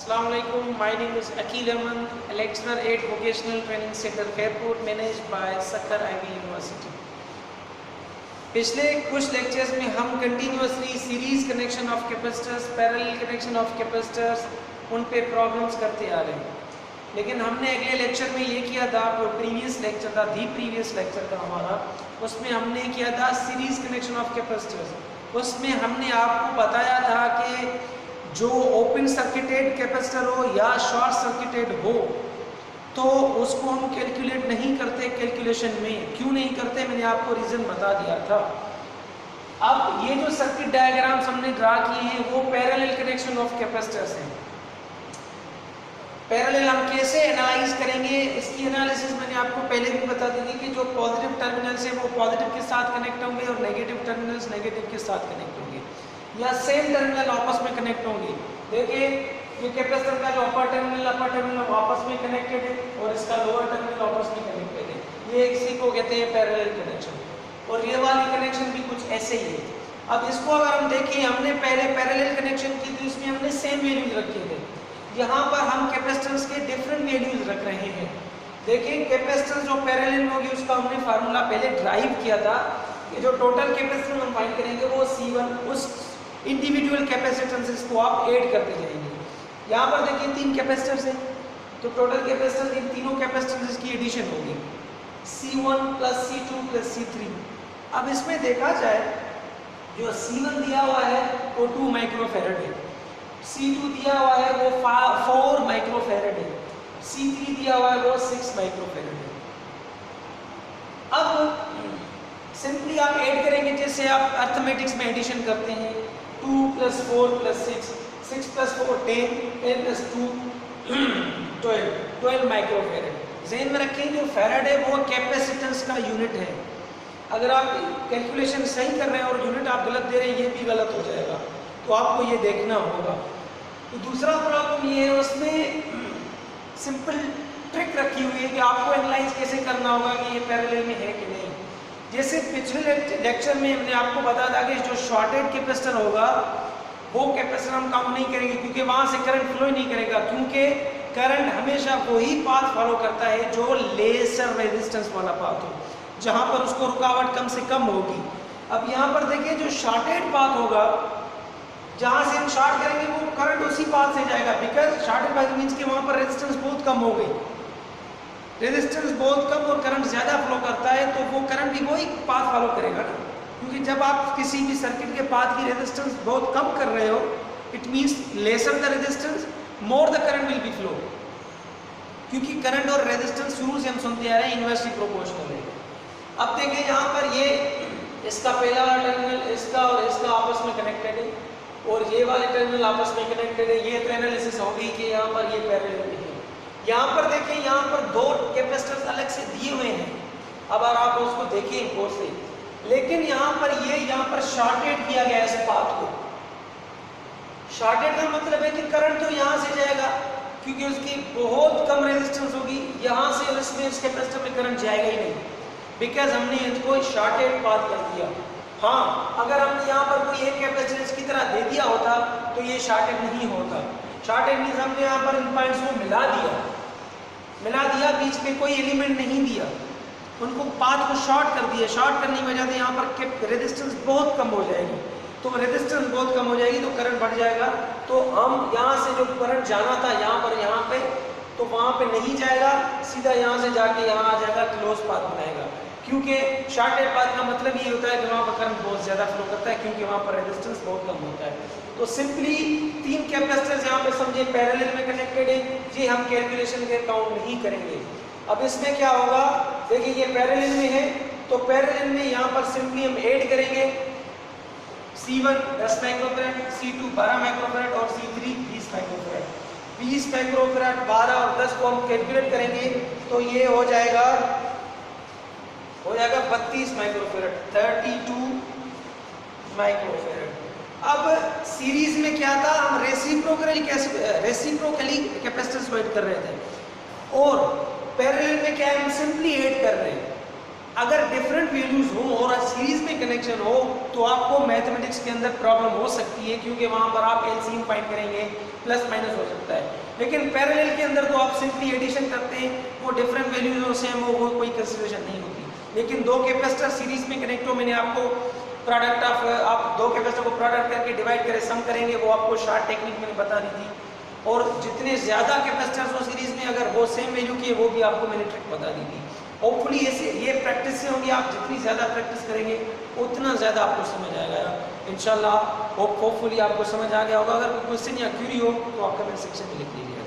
Assalamu alaikum. My name is Akil Aman, a lecturer at Vocational Training Center, Fairport, managed by Sakkar IB University. पिछले कुछ lectures में हम continuously series connection of capacitors, parallel connection of capacitors, उन पे problems करते आ रहे हैं। लेकिन हमने अगले लेक्चर में ये किया था, जो प्रीवियस लेक्चर था, प्रीवियस लेक्चर था हमारा, उसमें हमने किया था सीरीज कनेक्शन ऑफ कैपेसिटर्स। उसमें हमने आपको बताया था कि जो ओपन सर्किटेड कैपेसिटर हो या शॉर्ट सर्किटेड हो तो उसको हम कैलकुलेट नहीं करते कैलकुलेशन में। क्यों नहीं करते, मैंने आपको रीज़न बता दिया था। अब ये जो सर्किट डायग्राम्स हमने ड्रा किए हैं वो पैरेलल कनेक्शन ऑफ कैपेसिटर्स हैं। पैरेलल हम कैसे एनालाइज करेंगे, इसकी एनालिसिस मैंने आपको पहले भी बता दी थी कि जो पॉजिटिव टर्मिनल्स है वो पॉजिटिव के साथ कनेक्ट होंगे और नेगेटिव टर्मिनल्स नेगेटिव के साथ कनेक्ट होंगे या सेम टर्मिनल आपस में कनेक्ट होंगे। देखिए ये कैपेसिटर का जो अपर टर्मिनल आपस में कनेक्टेड है और इसका लोअर टर्मिनल आपस में कनेक्टेड है। ये इसी को कहते हैं पैरेलल कनेक्शन। और ये वाली कनेक्शन भी कुछ ऐसे ही है। अब इसको अगर हम देखें, हमने पहले पैरेलल कनेक्शन की थी, इसमें हमने सेम वैल्यूज रखे थे। यहाँ पर हम कैपेसिटेंस के डिफरेंट वैल्यूज रख रहे हैं। देखिए कैपेसिटेंस जो पैरेलल में होगी उसका हमने फार्मूला पहले ड्राइव किया था कि जो टोटल कैपेसिटेंस हम फाइंड करेंगे वो C1, उस इंडिविजुअल कैपेसिटेंसेस को आप ऐड करते जाएंगे। यहाँ पर देखिए 3 कैपेसिटर्स हैं, तो टोटल कैपेसिटेंस इन तीनों कैपेसिटेंसेस की एडिशन होगी C1 + C2 + C3। अब इसमें देखा जाए जो C1 दिया हुआ है वो 2 माइक्रोफैरड है, C2 दिया हुआ है वो 4 माइक्रोफैरड है, C3 दिया हुआ है वो 6 माइक्रोफैरड है। अब सिंपली आप ऐड करेंगे, जैसे आप अर्थमेटिक्स में एडिशन करते हैं, 2 + 4 + 6, 6 + 4 10, 10 + 2 12 माइक्रोफैरड। ज़हन में रखें जो फैरड है वो कैपेसिटेंस का यूनिट है। अगर आप कैलकुलेशन सही कर रहे हैं और यूनिट आप गलत दे रहे हैं, ये भी गलत हो जाएगा, तो आपको ये देखना होगा। तो दूसरा प्रॉब्लम ये है, उसमें सिंपल ट्रिक रखी हुई है कि आपको एनालाइज कैसे करना होगा कि ये पैरेलल में है कि नहीं। जैसे पिछले लेक्चर में हमने आपको बताया था कि जो शॉर्टेड कैपेसिटर होगा वो कैपेसिटर हम काउंट नहीं करेंगे क्योंकि वहाँ से करंट फ्लो ही नहीं करेगा, क्योंकि करंट हमेशा वही पाथ फॉलो करता है जो लेसर रेजिस्टेंस वाला पाथ हो, जहाँ पर उसको रुकावट कम से कम होगी। अब यहाँ पर देखिए जो शॉर्टेड पाथ होगा, जहाँ से हम शॉर्ट करेंगे वो करंट उसी पाथ से जाएगा, बिकॉज शॉर्टेड पाथ मीन्स कि वहाँ पर रेजिस्टेंस बहुत कम हो गई। रेजिस्टेंस बहुत कम और करंट ज़्यादा फ्लो करता है तो वो करंट भी वही पाथ फॉलो करेगा ना, क्योंकि जब आप किसी भी सर्किट के पाथ की रेजिस्टेंस बहुत कम कर रहे हो, it means lesser the resistance more the current will be flow, क्योंकि करंट और रेजिस्टेंस शुरू से हम सुनते आ रहे हैं इन्वर्सली प्रोपोर्शनल है। अब देखिए यहाँ पर ये इसका पहला वाला टर्मिनल इसका और इसका आपस में कनेक्टेड है और ये वाले टर्मिनल आपस में कनेक्टेड है। ये तो एनालिसिस होगी कि यहाँ पर ये पैरेलल में है। यहाँ पर देखिए यहाँ पर 2 कैपेसिटर्स अलग से दिए हुए हैं। अब अगर आप उसको देखें गौर से, लेकिन यहाँ पर शॉर्टेड किया गया है इस पाथ को। शॉर्टेड का मतलब है कि करंट तो यहाँ से जाएगा क्योंकि उसकी बहुत कम रेजिस्टेंस होगी, यहाँ से और इसमें इस कैपेसिटर में करंट जाएगा ही नहीं, बिकॉज हमने इसको शॉर्टेड पाथ कर दिया। हाँ, अगर हमने यहाँ पर कोई एक कैपेसिटर इसकी तरह दे दिया होता तो ये शॉर्टेड नहीं होता। शॉर्टेड मीन्स हमने यहाँ पर इन पॉइंट्स को मिला दिया, बीच में कोई एलिमेंट नहीं दिया, उनको पाथ को शॉर्ट कर दिया। शॉर्ट करने की वजह से यहाँ पर रेजिस्टेंस बहुत कम हो जाएगी, तो रेजिस्टेंस बहुत कम हो जाएगी तो करंट बढ़ जाएगा। तो हम यहाँ से जो करंट जाना था यहाँ पे तो वहाँ पे नहीं जाएगा, सीधा यहाँ से जाके यहाँ आ जाएगा, क्लोज पाथ बनाएगा। क्योंकि शॉर्टेड पाथ का मतलब ये होता है कि वहाँ पर करंट बहुत ज़्यादा फ्लो करता है, क्योंकि वहाँ पर रेजिस्टेंस बहुत कम होता है। तो सिंपली 3 कैपेसिटर्स यहाँ पे समझे पैरेलल में कनेक्टेड है, ये हम कैलकुलेशन के काउंट नहीं करेंगे। अब इसमें क्या होगा, देखिए ये पैरेलल में है तो पैरेलल में यहाँ पर सिंपली हम ऐड करेंगे C1 10 माइक्रोफैरड, C2 12 माइक्रोफैरड और C3 20 माइक्रोफैरड। 20 माइक्रोफैरड 12 और 10 को हम कैलकुलेट करेंगे तो ये हो जाएगा 32 माइक्रोफैरड, 32 माइक्रोफैरड। अब सीरीज में क्या था, हम रेसिप्रोकली कैपेसिटेंस ऐड कर रहे थे और पैरेलल में क्या है, हम सिंपली ऐड कर रहे हैं। अगर डिफरेंट वैल्यूज हो और सीरीज में कनेक्शन हो तो आपको मैथमेटिक्स के अंदर प्रॉब्लम हो सकती है, क्योंकि वहां पर आप एलसीएम फाइंड करेंगे, प्लस माइनस हो सकता है। लेकिन पैरेलल के अंदर तो आप सिंपली एडिशन करते हैं, वो डिफरेंट वैल्यूज हो सेम हो, वो कोई कंसिडरेशन नहीं होती। लेकिन दो कैपेसिटर सीरीज में कनेक्ट हो, मैंने आपको प्रोडक्ट ऑफ, आप दो कैपेसिटर को प्रोडक्ट करके डिवाइड करें, सम करेंगे, वो आपको शार्ट टेक्निक मैंने बता दी थी। और जितने ज़्यादा कैपेसिटर्स हो सीरीज में, अगर वो सेम वैल्यू की है, वो भी आपको मैंने ट्रिक बता दी थी। होपफुली ऐसे ये प्रैक्टिस से होगी, आप जितनी ज़्यादा प्रैक्टिस करेंगे उतना ज़्यादा आपको समझ आएगा इंशाल्लाह। होपफुली आपको समझ आ गया होगा। अगर कोई क्वेश्चन या क्यूरी हो तो आप कमेंट सेक्शन में लिख लीजिए।